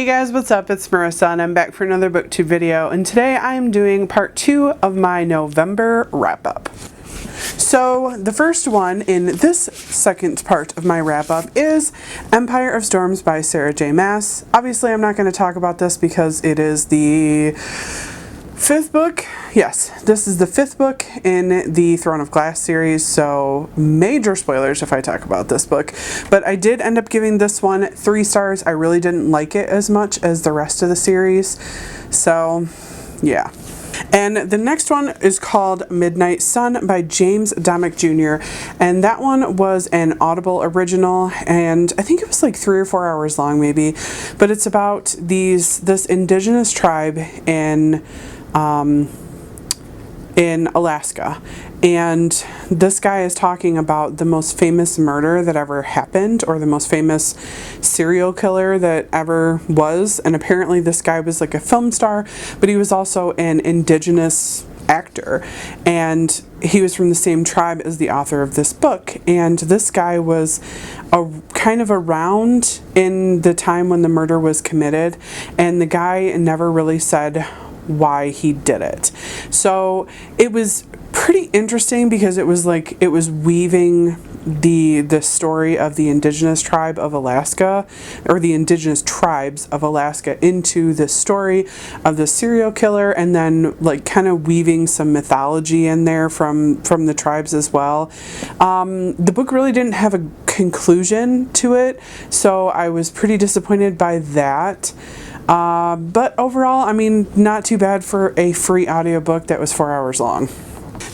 guys, what's up? It's Marissa and I'm back for another booktube video, and today I am doing part 2 of my November wrap-up. So the first one in this second part of my wrap-up is Empire of Storms by Sarah J. Maas. Obviously I'm not going to talk about this because it is the 5th book. Yes, this is the 5th book in the Throne of Glass series, so major spoilers if I talk about this book. But I did end up giving this one 3 stars. I really didn't like it as much as the rest of the series, so yeah. And the next one is called Midnight Sun by James Dommek Jr. And that one was an Audible original, and I think it was like 3 or 4 hours long maybe. But it's about this indigenous tribe in Alaska, and this guy is talking about the most famous murder that ever happened, or the most famous serial killer that ever was. And apparently this guy was like a film star, but he was also an indigenous actor, and he was from the same tribe as the author of this book. And this guy was kind of around in the time when the murder was committed, and the guy never really said why he did it. So it was pretty interesting because it was weaving the story of the indigenous tribe of Alaska, or the indigenous tribes of Alaska, into the story of the serial killer, and then like kind of weaving some mythology in there from the tribes as well. The book really didn't have a conclusion to it, so I was pretty disappointed by that. But overall, I mean, not too bad for a free audiobook that was 4 hours long.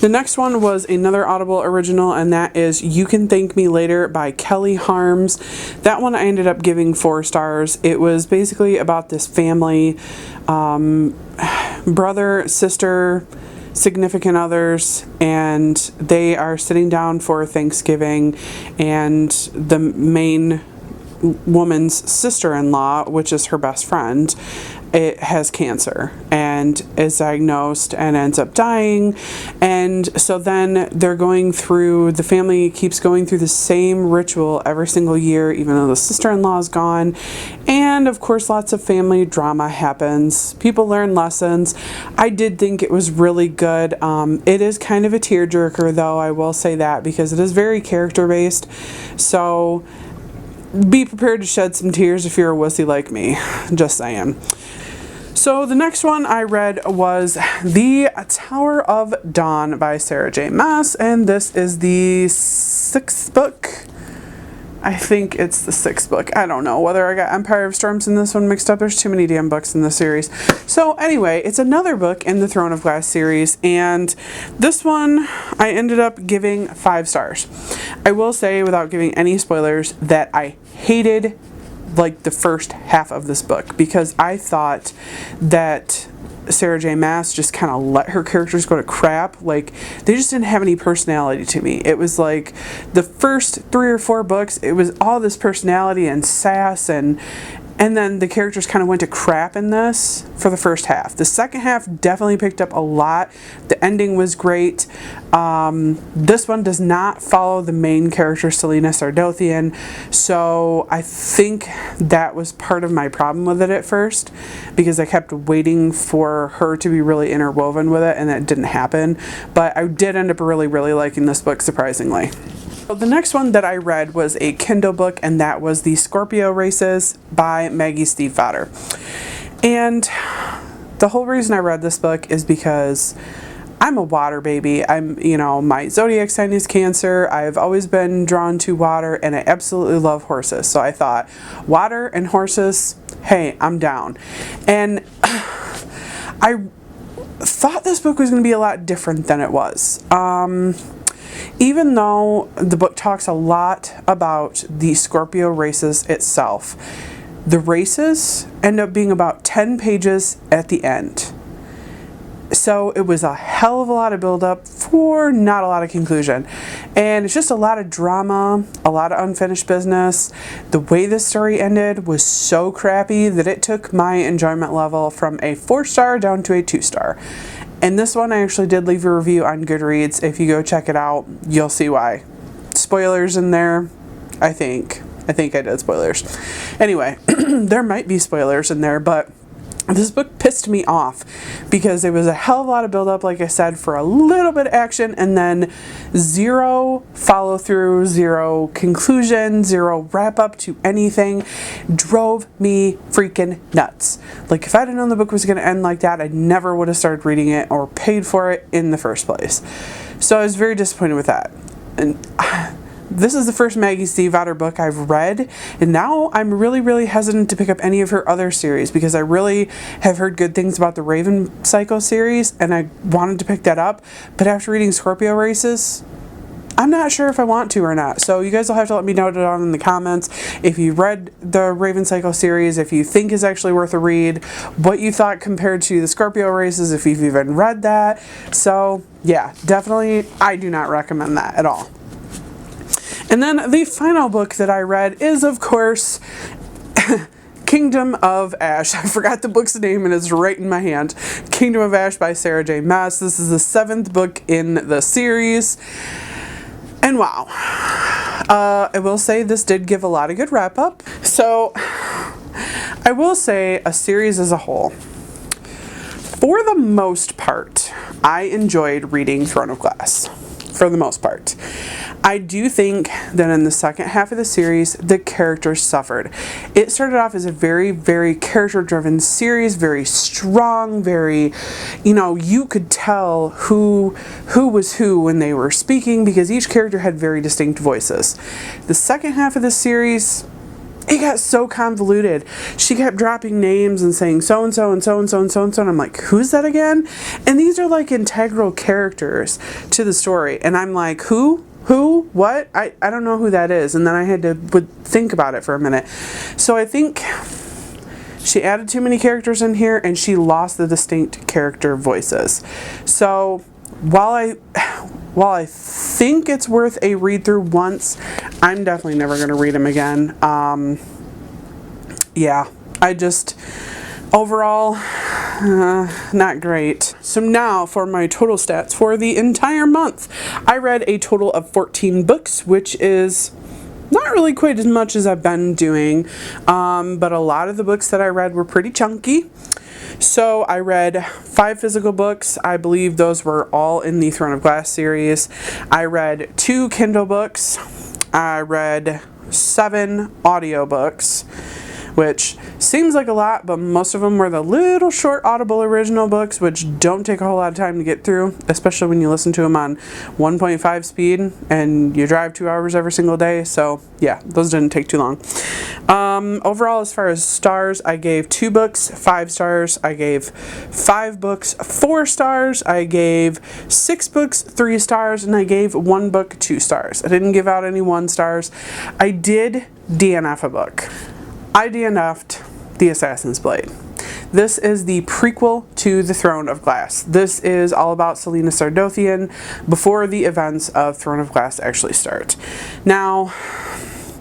The next one was another Audible original, and that is You Can Thank Me Later by Kelly Harms. That one I ended up giving 4 stars. It was basically about this family, brother, sister, significant others, and they are sitting down for Thanksgiving, and the main woman's sister-in-law, which is her best friend, it has cancer and is diagnosed and ends up dying. And so then the family keeps going through the same ritual every single year, even though the sister-in-law is gone. And of course lots of family drama happens. People learn lessons. I did think it was really good. It is kind of a tearjerker though, I will say that, because it is very character based. So be prepared to shed some tears if you're a wussy like me. Just saying. So the next one I read was The Tower of Dawn by Sarah J. Maas, and this is the 6th book. I think it's the 6th book. I don't know whether I got Empire of Storms and this one mixed up. There's too many damn books in the series. So anyway, it's another book in the Throne of Glass series, and this one I ended up giving 5 stars. I will say, without giving any spoilers, that I hated like the first half of this book, because I thought that Sarah J. Maas just kind of let her characters go to crap. Like, they just didn't have any personality to me. It was like the first 3 or 4 books, it was all this personality and sass, and then the characters kind of went to crap in this for the first half. The second half definitely picked up a lot. The ending was great. This one does not follow the main character, Selena Sardothian, so I think that was part of my problem with it at first, because I kept waiting for her to be really interwoven with it, and that didn't happen. But I did end up really, really liking this book, surprisingly. So the next one that I read was a Kindle book, and that was The Scorpio Races by Maggie Stiefvater. And the whole reason I read this book is because I'm a water baby. My zodiac sign is Cancer. I've always been drawn to water, and I absolutely love horses. So I thought, water and horses, hey, I'm down. And I thought this book was going to be a lot different than it was. Even though the book talks a lot about the Scorpio races itself, the races end up being about 10 pages at the end. So it was a hell of a lot of build-up for not a lot of conclusion. And it's just a lot of drama, a lot of unfinished business. The way this story ended was so crappy that it took my enjoyment level from a 4-star down to a 2-star. And this one I actually did leave a review on Goodreads. If you go check it out, you'll see why. Spoilers in there, I think. I think I did spoilers. Anyway, there might be spoilers in there, but this book pissed me off because there was a hell of a lot of build up, like I said, for a little bit of action, and then zero follow through, zero conclusion, zero wrap up to anything. Drove me freaking nuts. Like, if I'd have known the book was going to end like that, I never would have started reading it or paid for it in the first place. So I was very disappointed with that. And this is the first Maggie Stiefvater book I've read, and now I'm really hesitant to pick up any of her other series because I really have heard good things about the Raven Cycle series, and I wanted to pick that up, but after reading Scorpio Races, I'm not sure if I want to or not. So you guys will have to let me know down in the comments if you read the Raven Cycle series, if you think it's actually worth a read, what you thought compared to the Scorpio Races, if you've even read that. So yeah, definitely I do not recommend that at all. And then the final book that I read is, of course, Kingdom of Ash. I forgot the book's name and it's right in my hand. Kingdom of Ash by Sarah J. Maas. This is the 7th book in the series. And wow. I will say this did give a lot of good wrap up. So I will say a series as a whole, for the most part, I enjoyed reading Throne of Glass. For the most part. I do think that in the second half of the series, the characters suffered. It started off as a very character-driven series, very strong, very, you could tell who was who when they were speaking because each character had very distinct voices. The second half of the series, it got so convoluted. She kept dropping names and saying so-and-so and so-and-so and so-and-so, and I'm like, who's that again? And these are like integral characters to the story, and I'm like, who? What? I don't know who that is. And then I had to think about it for a minute. So I think she added too many characters in here and she lost the distinct character voices. So while I think it's worth a read through once, I'm definitely never going to read them again. Yeah, I just, overall, not great. So now for my total stats for the entire month. I read a total of 14 books, which is not really quite as much as I've been doing, but a lot of the books that I read were pretty chunky. So I read 5 physical books. I believe those were all in the Throne of Glass series. I read 2 Kindle books. I read 7 audiobooks, which seems like a lot, but most of them were the little short Audible original books, which don't take a whole lot of time to get through, especially when you listen to them on 1.5 speed and you drive 2 hours every single day. So yeah, those didn't take too long. Overall, as far as stars, I gave 2 books 5 stars. I gave 5 books 4 stars. I gave 6 books 3 stars, and I gave 1 book 2 stars. I didn't give out any 1 stars. I did DNF a book. I DNF'd The Assassin's Blade. This is the prequel to The Throne of Glass. This is all about Selena Sardothian before the events of Throne of Glass actually start. Now,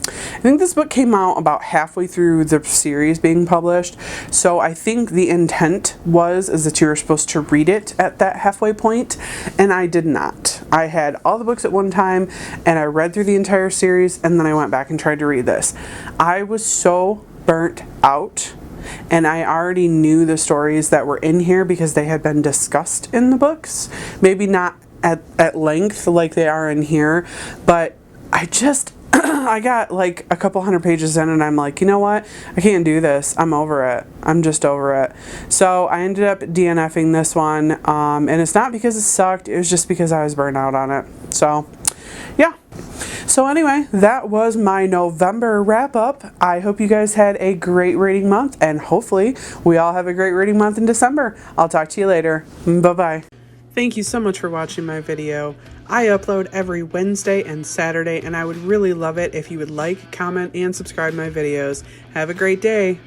I think this book came out about halfway through the series being published, so I think the intent is that you were supposed to read it at that halfway point, and I did not. I had all the books at one time, and I read through the entire series, and then I went back and tried to read this. I was so burnt out, and I already knew the stories that were in here because they had been discussed in the books. Maybe not at length like they are in here, but I got like a couple hundred pages in and I'm like, you know what? I can't do this. I'm over it. I'm just over it. So I ended up DNFing this one. And it's not because it sucked. It was just because I was burnt out on it. So yeah. So anyway, that was my November wrap up. I hope you guys had a great reading month, and hopefully we all have a great reading month in December. I'll talk to you later. Bye-bye. Thank you so much for watching my video. I upload every Wednesday and Saturday, and I would really love it if you would like, comment, and subscribe my videos. Have a great day.